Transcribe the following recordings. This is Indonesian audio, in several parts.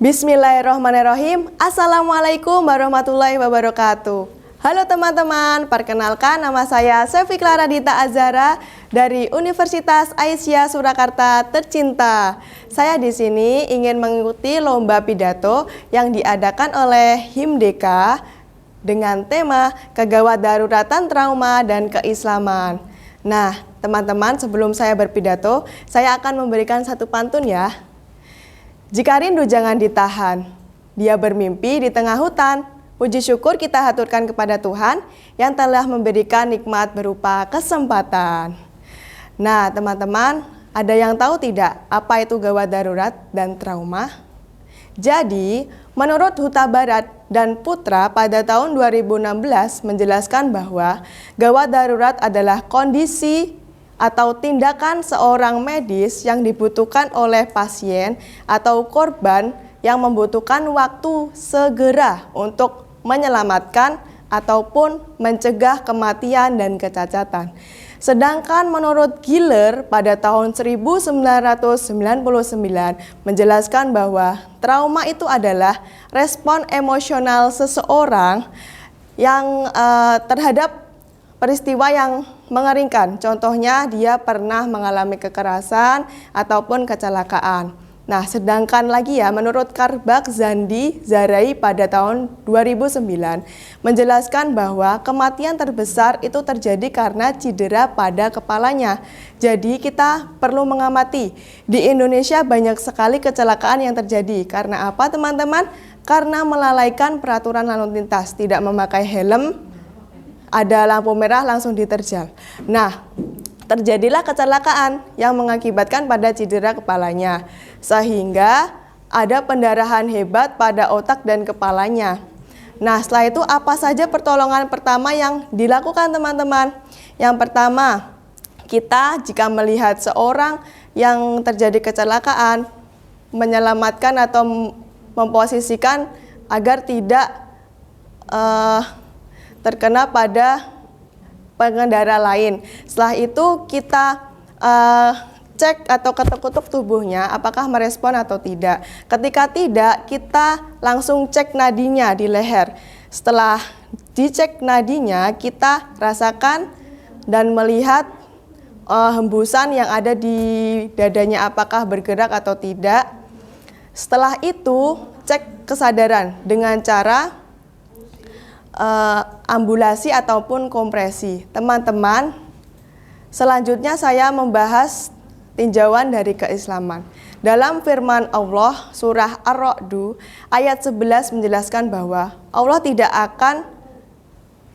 Bismillahirrahmanirrahim. Assalamualaikum warahmatullahi wabarakatuh. Halo teman-teman, perkenalkan nama saya Sevi Clara Dita Azhara dari Universitas Aisyah Surakarta tercinta. Saya di sini ingin mengikuti lomba pidato yang diadakan oleh Himdeka dengan tema Kegawat Daruratan Trauma dan Keislaman. Nah, teman-teman, sebelum saya berpidato, saya akan memberikan satu pantun ya. Jika rindu jangan ditahan, dia bermimpi di tengah hutan. Puji syukur kita haturkan kepada Tuhan yang telah memberikan nikmat berupa kesempatan. Nah, teman-teman, ada yang tahu tidak apa itu gawat darurat dan trauma? Jadi, menurut Huta Barat dan Putra pada tahun 2016 menjelaskan bahwa gawat darurat adalah kondisi atau tindakan seorang medis yang dibutuhkan oleh pasien atau korban yang membutuhkan waktu segera untuk menyelamatkan ataupun mencegah kematian dan kecacatan. Sedangkan menurut Giller pada tahun 1999 menjelaskan bahwa trauma itu adalah respon emosional seseorang yang terhadap peristiwa yang mengerikan. Contohnya dia pernah mengalami kekerasan ataupun kecelakaan. Nah, sedangkan lagi ya, menurut Karbak Zandi Zarai pada tahun 2009 menjelaskan bahwa kematian terbesar itu terjadi karena cedera pada kepalanya. Jadi kita perlu mengamati. Di Indonesia banyak sekali kecelakaan yang terjadi. Karena apa, teman-teman? Karena melalaikan peraturan lalu lintas, tidak memakai helm, ada lampu merah langsung diterjal. Nah, terjadilah kecelakaan yang mengakibatkan pada cedera kepalanya, sehingga ada pendarahan hebat pada otak dan kepalanya. Nah, setelah itu apa saja pertolongan pertama yang dilakukan, teman-teman? Yang pertama, kita jika melihat seorang yang terjadi kecelakaan, menyelamatkan atau memposisikan agar tidak terkena pada pengendara lain. Setelah itu kita cek atau ketuk-ketuk tubuhnya apakah merespon atau tidak. Ketika tidak, kita langsung cek nadinya di leher. Setelah dicek nadinya, kita rasakan dan melihat hembusan yang ada di dadanya apakah bergerak atau tidak. Setelah itu, cek kesadaran dengan cara ambulasi ataupun kompresi. Teman-teman, selanjutnya saya membahas tinjauan dari keislaman. Dalam firman Allah surah Ar-Ra'd ayat 11 menjelaskan bahwa Allah tidak akan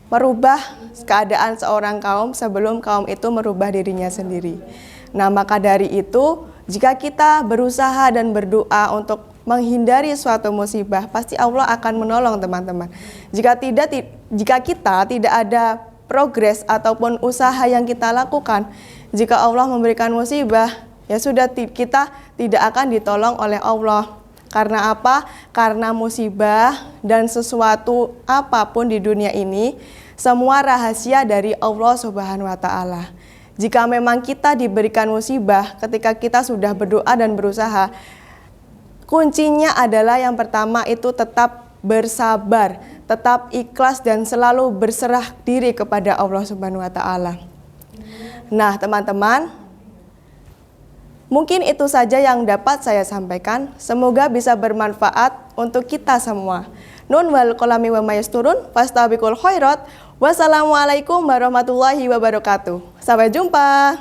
merubah keadaan seorang kaum sebelum kaum itu merubah dirinya sendiri. Nah, maka dari itu, jika kita berusaha dan berdoa untuk menghindari suatu musibah, pasti Allah akan menolong, teman-teman. Jika kita tidak ada progres ataupun usaha yang kita lakukan, jika Allah memberikan musibah, ya sudah, kita tidak akan ditolong oleh Allah. Karena apa? Karena musibah dan sesuatu apapun di dunia ini, semua rahasia dari Allah Subhanahu wa Ta'ala. Jika memang kita diberikan musibah, ketika kita sudah berdoa dan berusaha, kuncinya adalah yang pertama itu tetap bersabar, tetap ikhlas dan selalu berserah diri kepada Allah Subhanahu wa Ta'ala. Nah, teman-teman, mungkin itu saja yang dapat saya sampaikan. Semoga bisa bermanfaat untuk kita semua. Nun wal qalami wa mayasturun fastabiqul khairat. Wassalamualaikum warahmatullahi wabarakatuh. Sampai jumpa.